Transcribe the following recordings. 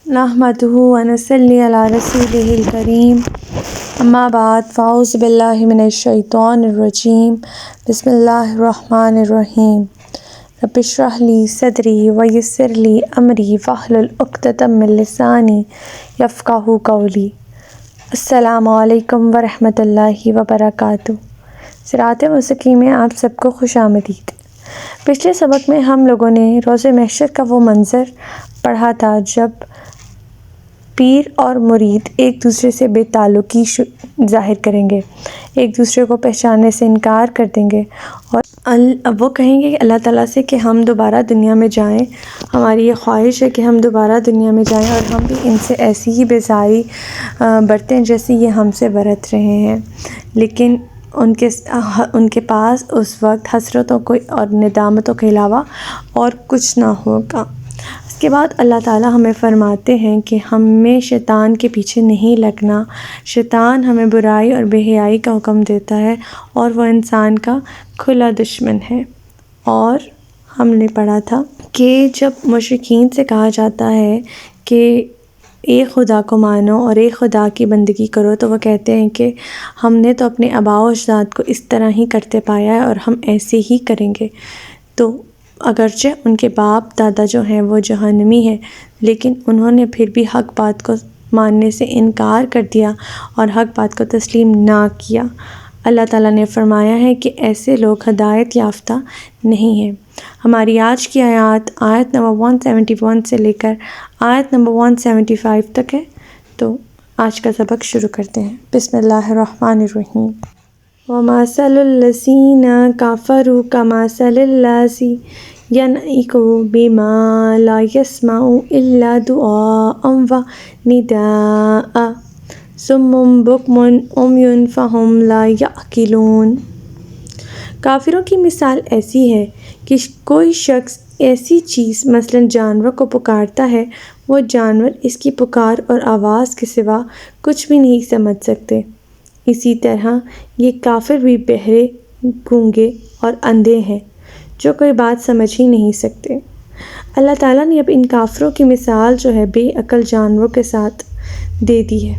نحمده ونصلي على رسوله الكريم اما بعد فاعوذ باللہ من الشیطان الرجیم بسم اللہ الرحمن الرحیم رب اشرح لی صدری ویسر لی امری واحلل عقدۃ من لسانی یفقہوا قولی۔ السلام علیکم ورحمۃ اللہ وبرکاتہ۔ صراط مستقیم میں آپ سب کو خوش آمدید۔ پچھلے سبق میں ہم لوگوں نے روز محشر کا وہ منظر پڑھا تھا جب پیر اور مرید ایک دوسرے سے بے تعلقی ظاہر کریں گے، ایک دوسرے کو پہچاننے سے انکار کر دیں گے اور وہ کہیں گے کہ اللہ تعالیٰ سے کہ ہم دوبارہ دنیا میں جائیں، ہماری یہ خواہش ہے کہ ہم دوبارہ دنیا میں جائیں اور ہم بھی ان سے ایسی ہی بیزاری برتیں جیسے یہ ہم سے برت رہے ہیں۔ لیکن ان کے پاس اس وقت حسرتوں کو اور ندامتوں کے علاوہ اور کچھ نہ ہوگا۔ اس کے بعد اللہ تعالیٰ ہمیں فرماتے ہیں کہ ہمیں شیطان کے پیچھے نہیں لگنا۔ شیطان ہمیں برائی اور بے حیائی کا حکم دیتا ہے اور وہ انسان کا کھلا دشمن ہے۔ اور ہم نے پڑھا تھا کہ جب مشرکین سے کہا جاتا ہے کہ ایک خدا کو مانو اور ایک خدا کی بندگی کرو، تو وہ کہتے ہیں کہ ہم نے تو اپنے آباء و اجداد کو اس طرح ہی کرتے پایا ہے اور ہم ایسے ہی کریں گے۔ تو اگرچہ ان کے باپ دادا جو ہیں وہ جہنمی ہیں، لیکن انہوں نے پھر بھی حق بات کو ماننے سے انکار کر دیا اور حق بات کو تسلیم نہ کیا۔ اللہ تعالیٰ نے فرمایا ہے کہ ایسے لوگ ہدایت یافتہ نہیں ہیں۔ ہماری آج کی آیت نمبر 171 سے لے کر آیت نمبر 175 تک ہے، تو آج کا سبق شروع کرتے ہیں۔ بسم اللہ الرحمن الرحیم۔ وَمَثَلُ الَّذِينَ كَفَرُوا كَمَثَلِ الَّذِي يَنْعِقُ بِمَا لَا يَسْمَعُ إِلَّا دُعَاءً وَنِدَاءً صُمٌّ بُكْمٌ عُمْيٌ فَهُمْ لَا يَعْقِلُونَ۔ کافروں کی مثال ایسی ہے کہ کوئی شخص ایسی چیز مثلاً جانور کو پکارتا ہے، وہ جانور اس کی پکار اور آواز کے سوا کچھ بھی نہیں سمجھ سکتے۔ اسی طرح یہ کافر بھی بہرے، گونگے اور اندھے ہیں جو کوئی بات سمجھ ہی نہیں سکتے۔ اللہ تعالیٰ نے اب ان کافروں کی مثال جو ہے بے عقل جانوروں کے ساتھ دے دی ہے۔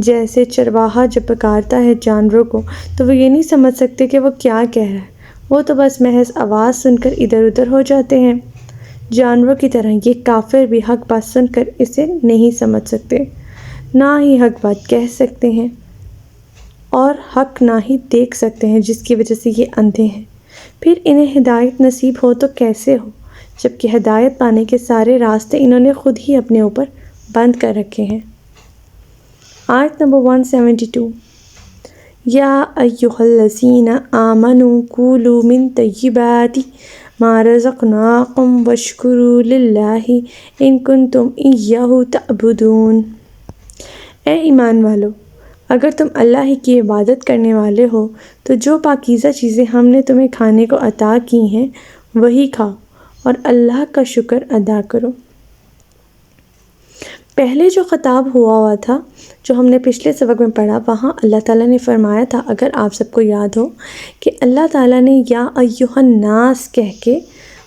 جیسے چرواہا جب پکارتا ہے جانوروں کو تو وہ یہ نہیں سمجھ سکتے کہ وہ کیا کہہ رہا ہے، وہ تو بس محض آواز سن کر ادھر ادھر ہو جاتے ہیں۔ جانوروں کی طرح یہ کافر بھی حق بات سن کر اسے نہیں سمجھ سکتے، نہ ہی حق بات کہہ سکتے ہیں اور حق نہ ہی دیکھ سکتے ہیں، جس کی وجہ سے یہ اندھے ہیں۔ پھر انہیں ہدایت نصیب ہو تو کیسے ہو، جبکہ ہدایت پانے کے سارے راستے انہوں نے خود ہی اپنے اوپر بند کر رکھے ہیں۔ آیت نمبر 172۔ یا ایھا الذین آمنوا کولوا من طیبات ما رزقناکم واشکروا للہ ان کنتم ایہ تعبدون۔ اے ایمان والو، اگر تم اللہ ہی کی عبادت کرنے والے ہو تو جو پاکیزہ چیزیں ہم نے تمہیں کھانے کو عطا کی ہیں وہی کھاؤ اور اللہ کا شکر ادا کرو۔ پہلے جو خطاب ہوا تھا جو ہم نے پچھلے سبق میں پڑھا، وہاں اللہ تعالیٰ نے فرمایا تھا، اگر آپ سب کو یاد ہو، کہ اللہ تعالیٰ نے یا ایھا الناس کہہ کے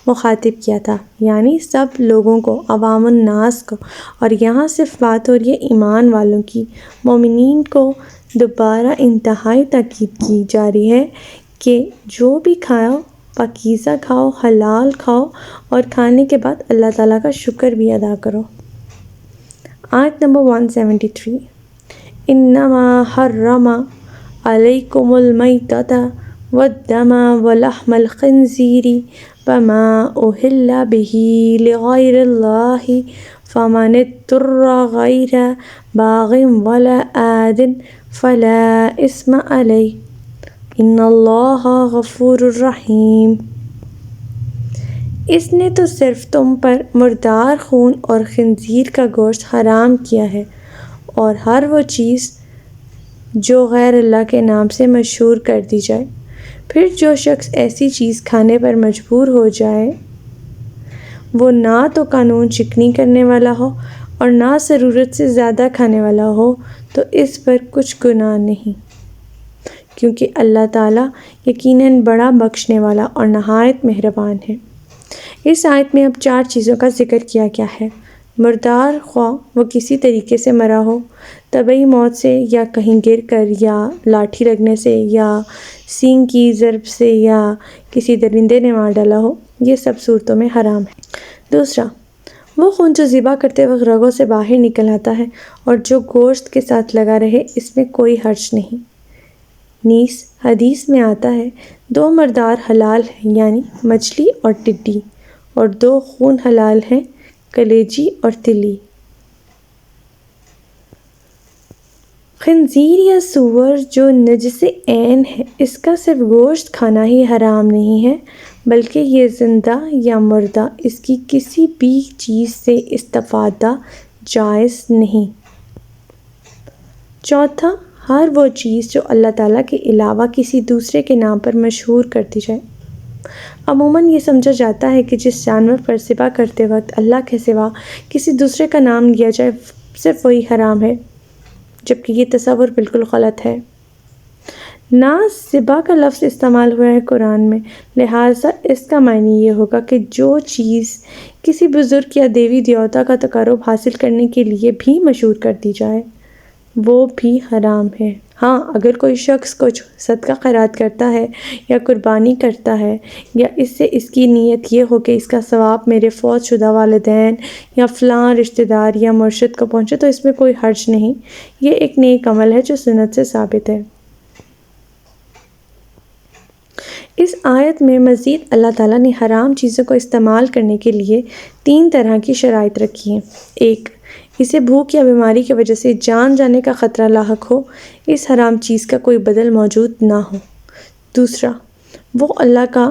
مخاطب کیا تھا، یعنی سب لوگوں کو، عوام الناس کو، اور یہاں صرف بات ہو رہی ہے ایمان والوں کی، مومنین کو دوبارہ انتہائی تاکید کی جا رہی ہے کہ جو بھی کھاؤ پاکیزہ کھاؤ، حلال کھاؤ، اور کھانے کے بعد اللہ تعالیٰ کا شکر بھی ادا کرو۔ آیت نمبر 173۔ انما حرم علیکم المیتۃ والدم ولحم الخنزیر وما اہل بہ لغیر اللہ فمن اضطر غیر باغ ولا عاد فلا اثم علیہ ان اللہ غفور رحیم۔ اس نے تو صرف تم پر مردار خون اور خنزیر کا گوشت حرام کیا ہے اور ہر وہ چیز جو غیر اللہ کے نام سے مشہور کر دی جائے۔ پھر جو شخص ایسی چیز کھانے پر مجبور ہو جائے، وہ نہ تو قانون شکنی کرنے والا ہو اور نہ ضرورت سے زیادہ کھانے والا ہو، تو اس پر کچھ گناہ نہیں، کیونکہ اللہ تعالیٰ یقیناً بڑا بخشنے والا اور نہایت مہربان ہے۔ اس آیت میں اب 4 چیزوں کا ذکر کیا گیا ہے۔ مردار خواہ وہ کسی طریقے سے مرا ہو، طبعی موت سے یا کہیں گر کر یا لاٹھی لگنے سے یا سینگ کی ضرب سے یا کسی درندے نے مار ڈالا ہو، یہ سب صورتوں میں حرام ہے۔ دوسرا، وہ خون جو ذبح کرتے وقت رگوں سے باہر نکل آتا ہے اور جو گوشت کے ساتھ لگا رہے، اس میں کوئی حرج نہیں۔ نیز حدیث میں آتا ہے 2 مردار حلال ہیں، یعنی مچھلی اور ٹڈی، اور 2 خون حلال ہیں، کلیجی اور تلی۔ خنزیر یا سور جو نجس عین ہے، اس کا صرف گوشت کھانا ہی حرام نہیں ہے، بلکہ یہ زندہ یا مردہ اس کی کسی بھی چیز سے استفادہ جائز نہیں۔ چوتھا، ہر وہ چیز جو اللہ تعالیٰ کے علاوہ کسی دوسرے کے نام پر مشہور کر دی جائے۔ عموماً یہ سمجھا جاتا ہے کہ جس جانور پر ذبح کرتے وقت اللہ کے سوا کسی دوسرے کا نام لیا جائے صرف وہی حرام ہے، جبکہ یہ تصور بالکل غلط ہے۔ نہ ذبح کا لفظ استعمال ہوا ہے قرآن میں، لہٰذا اس کا معنی یہ ہوگا کہ جو چیز کسی بزرگ یا دیوی دیوتا کا تقرب حاصل کرنے کے لیے بھی مشہور کر دی جائے، وہ بھی حرام ہے۔ ہاں، اگر کوئی شخص کچھ صدقہ خیرات کرتا ہے یا قربانی کرتا ہے یا اس سے اس کی نیت یہ ہو کہ اس کا ثواب میرے فوت شدہ والدین یا فلاں رشتہ دار یا مرشد کو پہنچے، تو اس میں کوئی حرج نہیں۔ یہ ایک نیک عمل ہے جو سنت سے ثابت ہے۔ اس آیت میں مزید اللہ تعالیٰ نے حرام چیزوں کو استعمال کرنے کے لیے 3 طرح کی شرائط رکھی ہیں۔ 1، اسے بھوک یا بیماری کی وجہ سے جان جانے کا خطرہ لاحق ہو، اس حرام چیز کا کوئی بدل موجود نہ ہو۔ دوسرا، وہ اللہ کا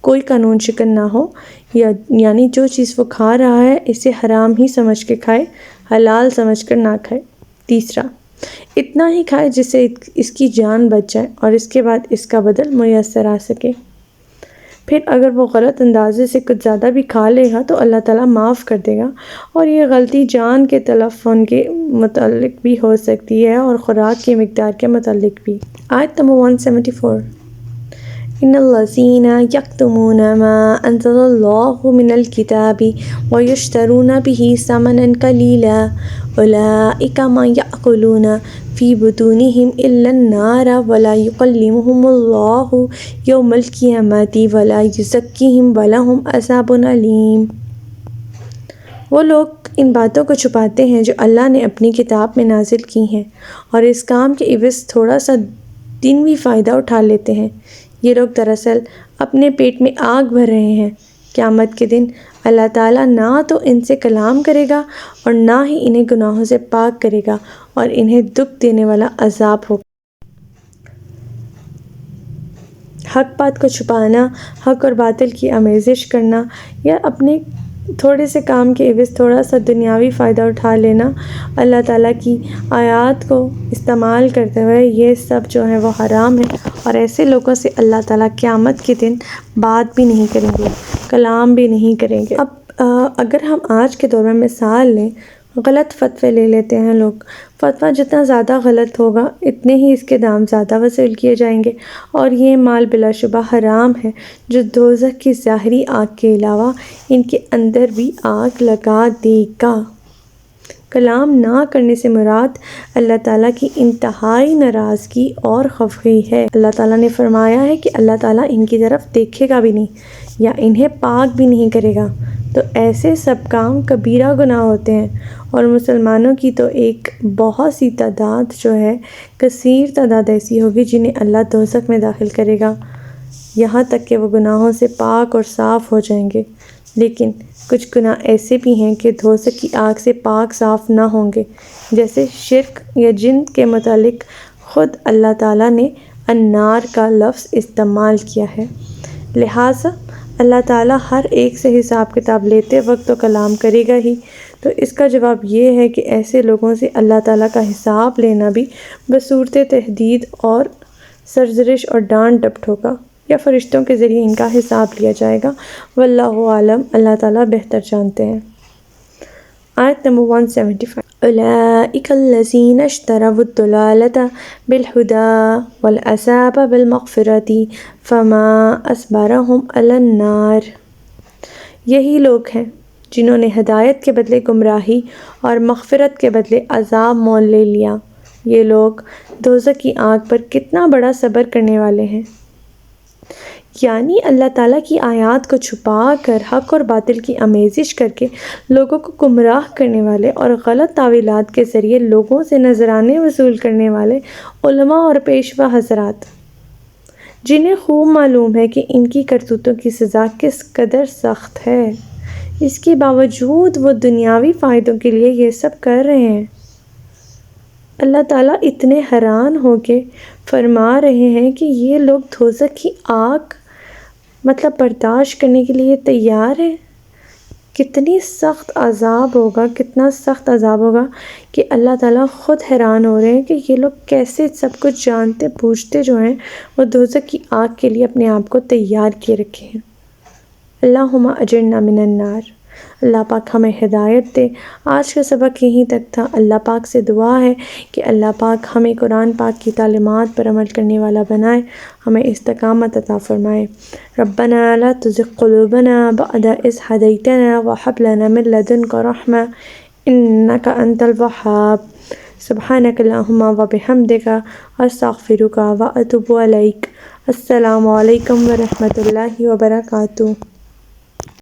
کوئی قانون شکن نہ ہو، یعنی جو چیز وہ کھا رہا ہے اسے حرام ہی سمجھ کے کھائے، حلال سمجھ کر نہ کھائے۔ تیسرا، اتنا ہی کھائے جس سے اس کی جان بچ جائے اور اس کے بعد اس کا بدل میسر آ سکے۔ پھر اگر وہ غلط اندازے سے کچھ زیادہ بھی کھا لے گا تو اللہ تعالیٰ معاف کر دے گا، اور یہ غلطی جان کے تلف ہونے کے متعلق بھی ہو سکتی ہے اور خوراک کی مقدار کے متعلق بھی۔ آیت نمبر 174۔ ان الذین یکتمون ما انزل اللہ من الکتاب ویشترون به ثمنا قلیلا اولئک ما یأکلون فی بطونہم الا النار ولا یکلمہم اللہ یوم القیامۃ ولا یزکیہم ولہم عذاب علیم۔ وہ لوگ ان باتوں کو چھپاتے ہیں جو اللہ نے اپنی کتاب میں نازل کی ہیں، اور اس کام کے عوض تھوڑا سا دنیوی فائدہ اٹھا لیتے ہیں۔ یہ لوگ دراصل اپنے پیٹ میں آگ بھر رہے ہیں۔ قیامت کے دن اللہ تعالیٰ نہ تو ان سے کلام کرے گا اور نہ ہی انہیں گناہوں سے پاک کرے گا، اور انہیں دکھ دینے والا عذاب ہوگا۔ حق بات کو چھپانا، حق اور باطل کی آمیزش کرنا، یا اپنے تھوڑے سے کام کے عوض تھوڑا سا دنیاوی فائدہ اٹھا لینا، اللہ تعالیٰ کی آیات کو استعمال کرتے ہوئے، یہ سب جو ہے وہ حرام ہے، اور ایسے لوگوں سے اللہ تعالیٰ قیامت کے دن بات بھی نہیں کریں گے، کلام بھی نہیں کریں گے۔ اب اگر ہم آج کے دور میں مثال لیں، غلط فتوے لے لیتے ہیں لوگ۔ فتویٰ جتنا زیادہ غلط ہوگا اتنے ہی اس کے دام زیادہ وصول کیے جائیں گے، اور یہ مال بلا شبہ حرام ہے جو دوزخ کی ظاہری آگ کے علاوہ ان کے اندر بھی آگ لگا دے گا۔ کلام نہ کرنے سے مراد اللہ تعالیٰ کی انتہائی ناراضگی اور خفگی ہے۔ اللہ تعالیٰ نے فرمایا ہے کہ اللہ تعالیٰ ان کی طرف دیکھے گا بھی نہیں یا انہیں پاک بھی نہیں کرے گا، تو ایسے سب کام کبیرہ گناہ ہوتے ہیں، اور مسلمانوں کی تو ایک بہت سی تعداد جو ہے، کثیر تعداد ایسی ہوگی جنہیں اللہ دوزخ میں داخل کرے گا، یہاں تک کہ وہ گناہوں سے پاک اور صاف ہو جائیں گے۔ لیکن کچھ گناہ ایسے بھی ہیں کہ دوزخ کی آگ سے پاک صاف نہ ہوں گے، جیسے شرک یا جن کے متعلق خود اللہ تعالیٰ نے النار کا لفظ استعمال کیا ہے۔ لہٰذا اللہ تعالیٰ ہر ایک سے حساب کتاب لیتے وقت تو کلام کرے گا ہی، تو اس کا جواب یہ ہے کہ ایسے لوگوں سے اللہ تعالیٰ کا حساب لینا بھی بصورت تہدید اور سرزنش اور ڈانٹ ڈپٹ ہوگا، یا فرشتوں کے ذریعے ان کا حساب لیا جائے گا۔ واللہ عالم، اللہ تعالیٰ بہتر جانتے ہیں۔ آیت نمبر 175۔ اولئک الذین اشتروا الضلالۃ بالہدی والعذاب بالمغفرۃ فما اصبرہم علی النار۔ یہی لوگ ہیں جنہوں نے ہدایت کے بدلے گمراہی اور مغفرت کے بدلے عذاب مول لے لیا۔ یہ لوگ دوزخ کی آگ پر کتنا بڑا صبر کرنے والے ہیں۔ یعنی اللہ تعالیٰ کی آیات کو چھپا کر حق اور باطل کی آمیزش کر کے لوگوں کو گمراہ کرنے والے اور غلط تعویلات کے ذریعے لوگوں سے نذرانے وصول کرنے والے علماء اور پیشوا حضرات، جنہیں خوب معلوم ہے کہ ان کی کرتوتوں کی سزا کس قدر سخت ہے، اس کے باوجود وہ دنیاوی فائدوں کے لیے یہ سب کر رہے ہیں۔ اللہ تعالیٰ اتنے حیران ہو کے فرما رہے ہیں کہ یہ لوگ دوزخ کی آگ برداشت کرنے کے لیے تیار ہیں۔ کتنی سخت عذاب ہوگا، کتنا سخت عذاب ہوگا کہ اللہ تعالیٰ خود حیران ہو رہے ہیں کہ یہ لوگ کیسے سب کچھ جانتے بوجھتے جو ہیں وہ دوزخ کی آگ کے لیے اپنے آپ کو تیار کیے رکھے ہیں۔ اللہم اجرنا من النار۔ اللہ پاک ہمیں ہدایت دے۔ آج کا سبق یہیں تک تھا۔ اللہ پاک سے دعا ہے کہ اللہ پاک ہمیں قرآن پاک کی تعلیمات پر عمل کرنے والا بنائے، ہمیں استقامت عطا فرمائے۔ ربنا لا تزغ قلوبنا بعد إذ هديتنا وهب لنا من لدنك رحمة إنك أنت الوهاب۔ سبحانك اللهم وبحمدك أستغفرك وأتوب إليك۔ السلام علیکم ورحمۃ اللہ وبرکاتہ۔